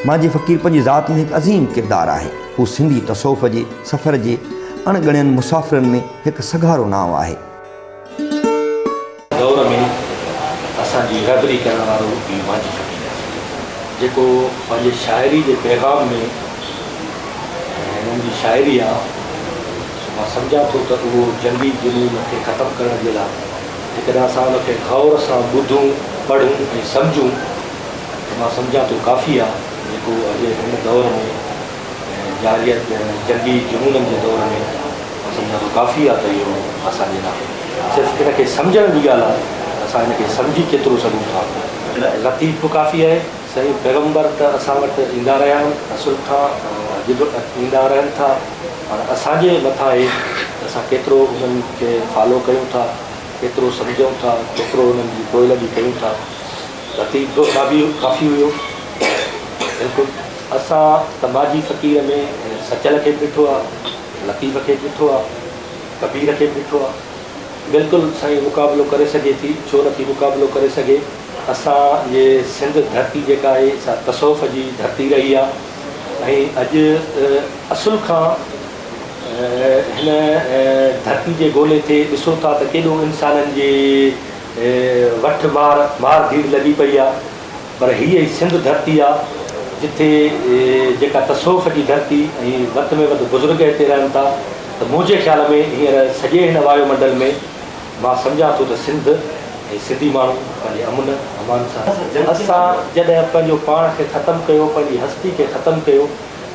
माजी फ़क़ीर पंहिंजी ज़ात में हिकु अज़ीम किरदारु आहे। हू सिंधी तसौफ़ जे सफ़र जे अणॻणियनि मुसाफ़िरनि में हिकु सगारो नाव आहे। दौर में असांजी रहबरी करण वारो बि माजी फ़क़ीर आहे, जेको पंहिंजे शाइरी जे पैगाम में हुननि जी शाइरी आहे। मां सम्झां थो त उहो जंगी जुनून खे ख़तमु करण जे लाइ जेकॾहिं असां उनखे गौर सां ॿुधूं पढ़ूं ऐं सम्झूं त मां सम्झां थो काफ़ी आहे। जेको अॼु हिन दौर में जारियत जंगी जुनूननि जे दौर में मां सम्झां थो काफ़ी आहे त इहो असांजे लाइ सिर्फ़ु हिनखे सम्झण जी ॻाल्हि आहे। असां हिनखे सम्झी केतिरो सघूं था। लतीफ़ बि काफ़ी आहे। सही पैगम्बर त असां वटि ईंदा रहिया आहिनि, असुल खां ईंदा रहनि था। पर असांजे मथां आहे त असां केतिरो उन्हनि खे फॉलो कयूं था, केतिरो सम्झूं था, केतिरो उन्हनि जी पोइलगी कयूं था। लतीफ़ बि काफ़ी हुयो। बिल्कुलु असां त माजी फ़क़ीर में सचल खे बि ॾिठो आहे, लतीफ़ खे बि ॾिठो आहे, कबीर खे बि ॾिठो आहे। बिल्कुलु साईं मुक़ाबिलो करे सघे थी, छो नथी मुक़ाबिलो करे सघे। असांजे सिंध धरती जेका आहे सा तसौफ़ जी धरती रही आहे ऐं अॼु असुल खां हिन धरती जे ॻोल्हे ते ॾिसो था त केॾो इंसाननि जे वठि मार धीर लॻी पई आहे। पर हीअ ई सिंध धरती आहे जिथे जेका तसौफ़ जी धरती ऐं वधि में वधि बुज़ुर्ग हिते रहनि था। त मुंहिंजे ख़्याल में हींअर सॼे हिन वायुमंडल में मां सम्झां थो त सिंध ऐं सिंधी माण्हू पंहिंजे अमान सां असां जॾहिं पंहिंजो पाण खे ख़तमु कयो, पंहिंजी हस्ती खे ख़तमु कयो,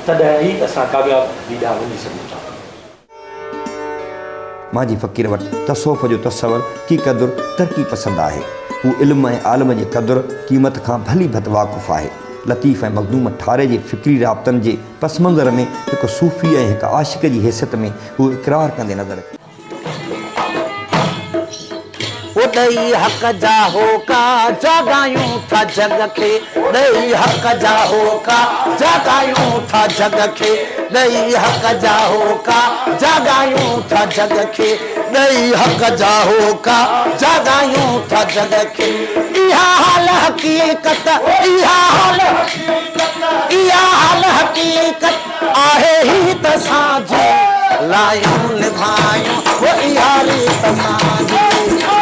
तॾहिं ई असां कामयाबी ॾांहुं वञी सघूं था। माजी फ़क़ीर वटि तसौफ़ जो तसवुरु की क़दुरु तरक़ी पसंदि आहे। हू इल्म ऐं आलम जे क़दुरु क़ीमत खां भली भत वाक़ुफ़ु आहे। लतीफ़ ऐं मखदूम ठारे जे फ़िक्री राब्तनि जे पस मंज़र में हिकु सूफ़ी ऐं हिकु आशिक़ जी हैसियत में हू इक़रार कंदे नज़र अचे। ॾेई हक़ जा होका जगायूं था जग खे, ॾेई हक़ जा होका जगायूं था जग खे, ॾेई हक़ जा होका जगायूं था जग खे, ॾेई हक़ जा होका जगायूं था जग खे। इहा हाल हक़ीक़त, इहा हाल हक़ीक़त आहे ही त साझी लायूं निभायूं वो इहारी त साझी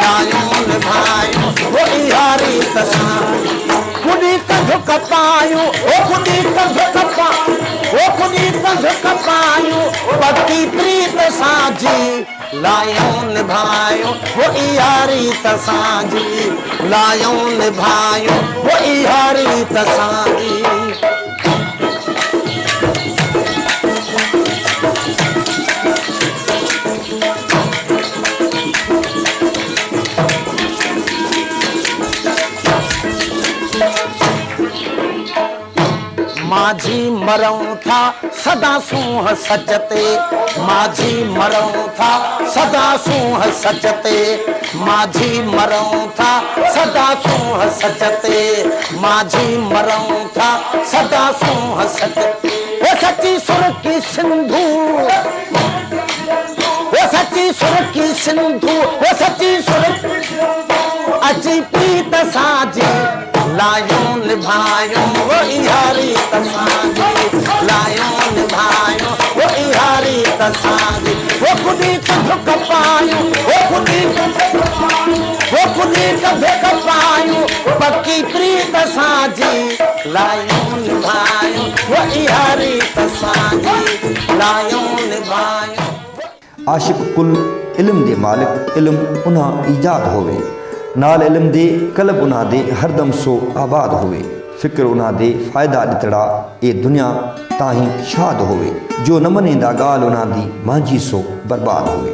लायूं निभायूं वो इहारी त साझी। खुदी कंध कपायूं ओ खुदी कंध कपायूं ओ खुदी कंध कपायूं पक्की प्रीत साझी लायूं निभायूं वो इहारी त साझी लायूं निभायूं वो इहारी त साझी। माझी मरूं था सदा सूंह सजते, माझी मरूं था सदा सूंह सजते, माझी मरूं था सदा सूंह सजते, माझी मरूं था सदा सूंह सजते। वो सच्ची सुर की सिंधु, वो सच्ची सुर की सिंधु, वो सच्ची सुर अची पीत साझी लायूं निभायूं वो इहारी त साझी लायूं निभायूं वो इहारी त साझी। वो खुदी कंध कपायूं वो खुदी कंध कपायूं पक्की प्रीत साझी लायूं निभायूं वो इहारी त साझी लायूं निभायूं। आशिक़ कुल इल्म दे मालिक इल्म उन्हा ईजाद होवे, नाल इल्म दे कलब उन्हा दे हरदम सो आबाद होवे, फिक्र उन्हा दे फ़ायदा ॾितड़ा ए दुनिया ताहीं शाद होवे, जो न मनेंदा ॻाल्हि उन्हा दी मांझी सो बर्बाद होवे।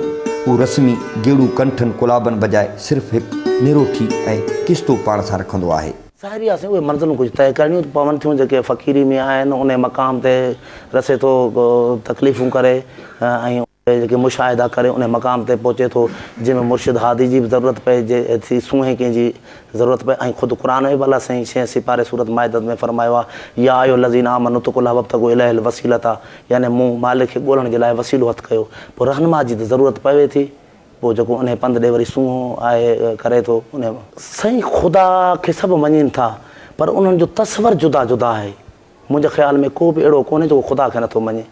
हू रस्मी गेड़ू कंठन कुलाबन बजाए सिर्फ़ु हिकु निरोठी ऐं किस्तो पाण सां रखंदो आहे। साहिरी असां उहे मंज़िलूं कुझु तय करणियूं पवनि थियूं जेके फ़क़ीरी में आहिनि उन मक़ाम ते रसे थो तकलीफ़ूं करे ऐं जेके मुशाहिदा करे उन मक़ाम ते पहुचे थो जंहिंमें मुर्शिद हादी जी बि ज़रूरत पए जे थी सूंहें कंहिंजी ज़रूरत पए। ऐं ख़ुदि क़ुर में भला साईं 6 सिपारे सूरत माइदत में फरमायो आहे या आयो लज़ीना आमनू तुकुल वब्तगू इलैहिल वसीलता, यानी मूं मालिक खे ॻोल्हण जे लाइ वसीलो हथु कयो। पोइ रहनुमा जी त ज़रूरत पवे थी, पोइ जेको उन पंध ॾे वरी सूंहों आहे करे थो उन साईं ख़ुदा खे सभु मञनि था पर उन्हनि जो तस्वर जुदा जुदा आहे। मुंहिंजे ख़्याल में को बि अहिड़ो कोन्हे जो ख़ुदा खे नथो मञे।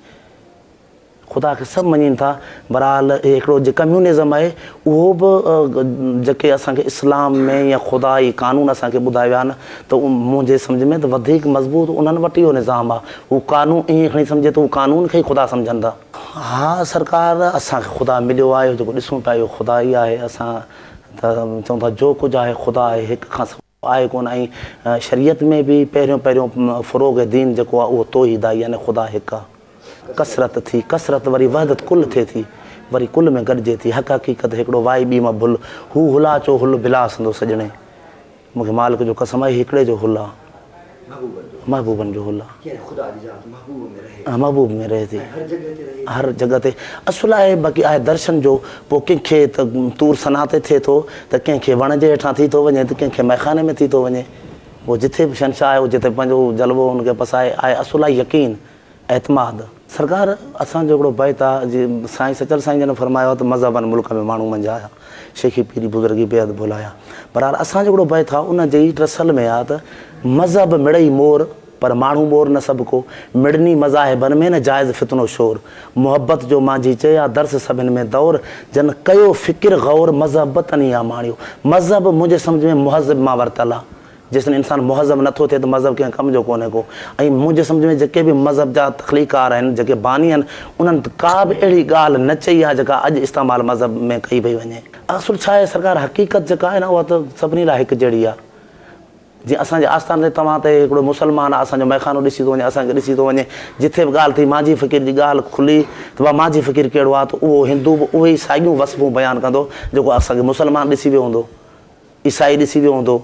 ख़ुदा खे सभु मञनि था। बहरहाल हिकिड़ो जो कम्यूनिज़म आहे उहो बि जेके असांखे इस्लाम में या ख़ुदा ई कानून असांखे ॿुधायो आहे न, त मुंहिंजे सम्झ में त वधीक मज़बूत उन्हनि वटि इहो निज़ाम आहे। हू कानून ईअं खणी सम्झे त हू कानून खे ई ख़ुदा सम्झनि था। हा सरकार असांखे ख़ुदा मिलियो आहे, जेको ॾिसूं पिया इहो ख़ुदा ई आहे। असां त चऊं था जो कुझु आहे ख़ुदा आहे, हिक खां आहे कोन। ऐं शरीयत में बि पहिरियों फ़ुरोग़ दीन जेको आहे उहो तौहीद आहे, यानी ख़ुदा हिकु आहे। कसरत थी, कसरत वरी वहदत कुल थिए थी, वरी कुल में गॾिजे थी। हक़ हक़ीक़त हिकिड़ो वाई ॿी मां भुल, हू हुला चो हुल बिलासंदो सॼणे। मूंखे मालिक जो कसम आहे हिकिड़े जो हुल आहे, महबूबनि जो हुल आहे, महबूब में रहे थी हर जॻह ते। असुलु आहे बाक़ी आहे दर्शन जो। पोइ कंहिंखे त तूर सना ते थिए थो त कंहिंखे वण जे हेठां थी थो वञे, त कंहिंखे मैखाने में थी थो वञे। पोइ जिथे बि शहंशाह आहे जिथे पंहिंजो जलवो हुनखे पसाए आहे। असुलु आहे यकीन, एतमाद। सरकार असांजो हिकिड़ो बैत आहे जीअं साईं सचल साईं जन फरमायो आहे त मज़हबनि मुल्क में माण्हू मंझाया, शेखी पीरी बुज़ुर्गी बेहद भुलाया। पर असांजो हिकिड़ो बैत आहे उन जे ई टसल में आहे त मज़हब मिड़ई मोर पर माण्हू मोर न सभु को। मिड़नी मज़ाहिबनि में न जाइज़ फितनो शोर, मुहबत जो मांझी चया दर्स सभिनि में दौर। जन कयो फ़िकिर गौर मज़हब तनी आहे माणियो। मज़हब मुंहिंजे सम्झ में मुहज़ब मां वरितल आहे। जेसिताईं इंसानु मुहज़ब नथो थिए त मज़हब कंहिं कम जो कोन्हे को। ऐं मुंहिंजे सम्झ में जेके बि मज़हब जा तख़लीकार आहिनि, जेके बानी आहिनि, उन्हनि का बि अहिड़ी ॻाल्हि न चई आहे जेका अॼु इस्तेमालु मज़हब में कई पई वञे। असुलु छा आहे सरकार, हक़ीक़त जेका आहे न उहा त सभिनी लाइ हिकु जहिड़ी आहे। जीअं असांजे आस्थान ते तव्हां ते हिकिड़ो मुस्लमान आहे, असांजो मैखानो ॾिसी थो वञे, असांखे ॾिसी थो वञे। जिथे बि ॻाल्हि थी मांझी फ़क़ीर जी ॻाल्हि खुली त उहा मांझी फ़क़ीर कहिड़ो आहे, त उहो हिंदू बि उहे ई साॻियूं वसफ़ूं बयानु कंदो जेको असांखे मुस्लमान ॾिसी वियो हूंदो, ईसाई ॾिसी वियो हूंदो।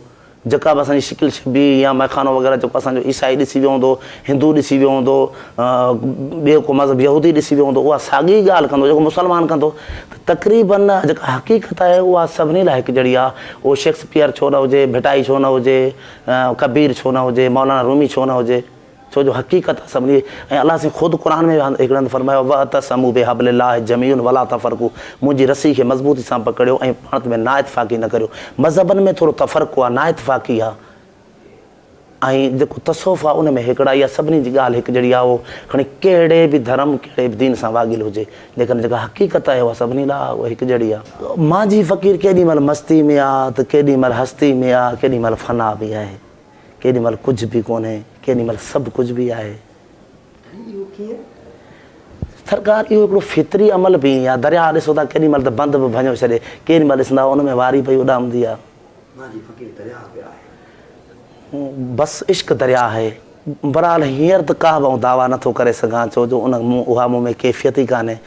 जेका बि असांजी शिकिल छबी या मैखानो वग़ैरह जेको असांजो ईसाई ॾिसी वियो हूंदो, हिंदू ॾिसी वियो हूंदो, ॿियो को मज़हब यहूदी ॾिसी वियो हूंदो, उहा साॻी ॻाल्हि कंदो जेको मुस्लमान कंदो। त तक़रीबन जेका हक़ीक़त आहे उहा सभिनी लाइ हिकु जहिड़ी आहे। उहो शेक्सपियर छो न हुजे, भिटाई छो न हुजे, कबीर छो न हुजे, मौलाना रूमी छो न हुजे, छो जो हक़ीक़त आहे सभिनी। ऐं अलाह साईं ख़ुदि क़ुर में हिकिड़े हंधि फरमायो वअतसिमू बिहब्लिल्लाहि जमीअन वला तफ़रक़ू, मुंहिंजी रसी खे मज़बूती सां पकड़ियो ऐं पाण में नाइतफ़ाक़ी न करियो। मज़हबनि में थोरो तफ़रक़ो आहे, नाइतफ़ाक़ी आहे। ऐं जेको तसौफ़ आहे उन में हिकिड़ा इहा सभिनी जी ॻाल्हि हिकु जहिड़ी आहे। उहो खणी कहिड़े बि धर्म कहिड़े बि दीन सां वागिल हुजे, लेकिन जेका हक़ीक़त आहे उहा सभिनी लाइ उहा हिकु जहिड़ी आहे। मांझी फ़क़ीर केॾी महिल मस्ती में आहे त केॾी महिल हस्ती में आहे, केॾी महिल फ़ना बि आहे, केॾी महिल कुझु बि कोन्हे, केॾी महिल सभु कुझु बि आहे। सरकार इहो हिकिड़ो फितरी अमल बि आहे। दरिया ॾिसो था केॾी महिल त बंदि बि भञो छॾे, केॾी महिल ॾिसंदा उन में वारी पई उॾामंदी आहे। बसि इश्क दरिया आहे। बहरहाल हींअर त का बि दावा नथो करे सघां, छो जो उहा मूं में कैफ़ियत ई कान्हे।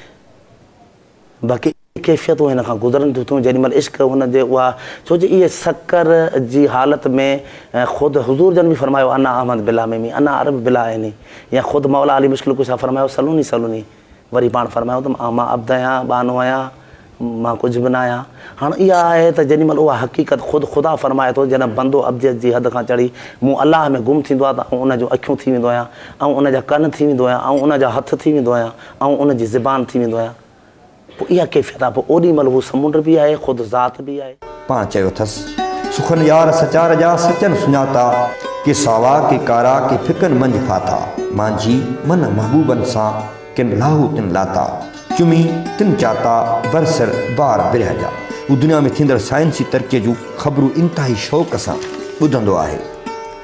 बाक़ी कैफ़ियतूं हिन खां गुज़रनि थियूं जेॾी महिल इश्क हुनजे उहा, छो जो इहे सकर जी हालत में ख़ुदि हुज़ूर जन बि फरमायो अना अहमद बिला में अना अरब बिला आहिनि, या ख़ुदि मौला अली मुश्किल कुझु फरमायो सलूनी सलूनी। वरी पाण फरमायो त मां अब्द आहियां, बानो आहियां, मां कुझु बि न आहियां। हाणे इहा आहे त जेॾी महिल उहा हक़ीक़त ख़ुदि ख़ुदा फरमाए थो, जॾहिं बंदो अब्दियत जी हद खां चढ़ी मूं अलाह में गुम थींदो आहे त उन जूं अखियूं थी वेंदो आहियां, ऐं उन जा कन थी वेंदो आहियां, ऐं उन जा हथ थी वेंदो आहियां, ऐं उन जी ज़बान थी वेंदो आहियां। पोइ इहा कैफ़ियत आहे। पोइ ओॾी महिल हू समुंड बि आहे, ख़ुदि ज़ात बि आहे। पाण चयो अथसि सुखन यार सचार जा सचन सुञाता, के सावा के कारा के फिकन मंझि फाथा, मांझी मन महबूबनि सां किन लाहू तिन लाता, चुमी तिन चाता बरसर बार बिरह जा। हू दुनिया में थींदड़ साइंसी तरक़ीअ जूं ख़बरूं इंतिहाई शौक़ सां ॿुधंदो आहे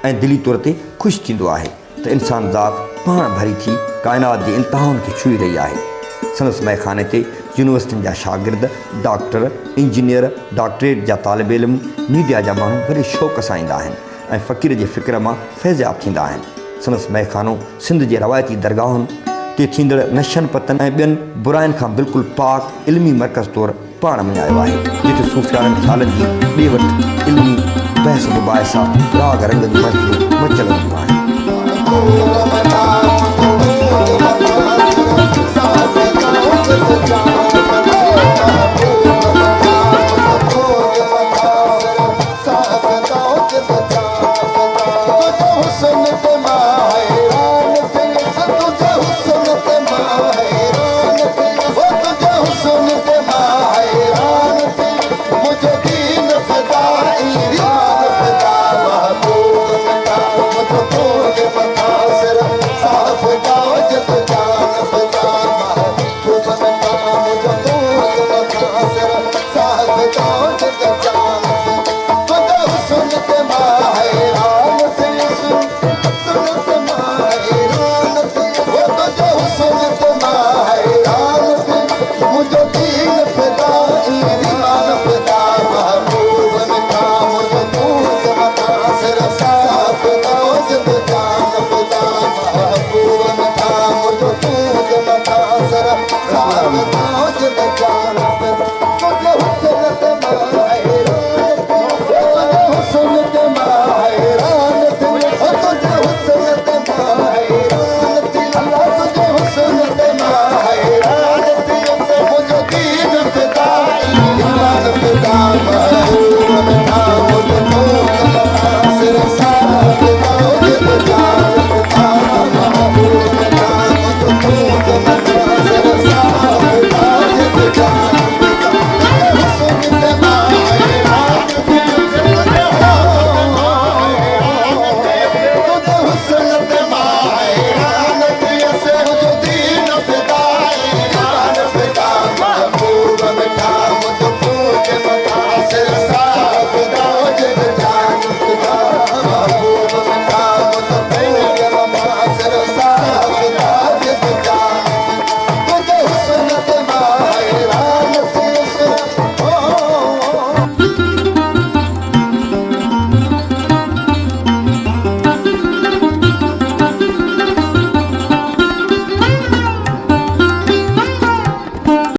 ऐं दिली तौर ते ख़ुशि थींदो आहे त इंसान ज़ात पाण भरी थी काइनात जे इंतिहाउनि खे छुई रही आहे। संदसि मैखाने ते यूनिवर्सिटियुनि जा शागिर्द, डॉक्टर, इंजीनियर, डॉक्टरेट जा तालिब इल्म, मीडिया जा माण्हू वॾे शौक़ सां ईंदा आहिनि ऐं फ़क़ीर जे फ़िक्र मां फैज़याब थींदा आहिनि। संदसि मैखानो सिंध जे रवायती दरगाहुनि ते थींदड़ नशन पतन ऐं ॿियनि बुराइनि खां बिल्कुलु पाक इल्मी मर्कज़ तौरु पाण मञायो आहे, जिथे सूफ़ियारनि ख़्यालनि जी ॿिए वटि इल्मी बहस मुबाहिसा राग रंग जी महफ़िलूं मचल हूंदियूं आहिनि।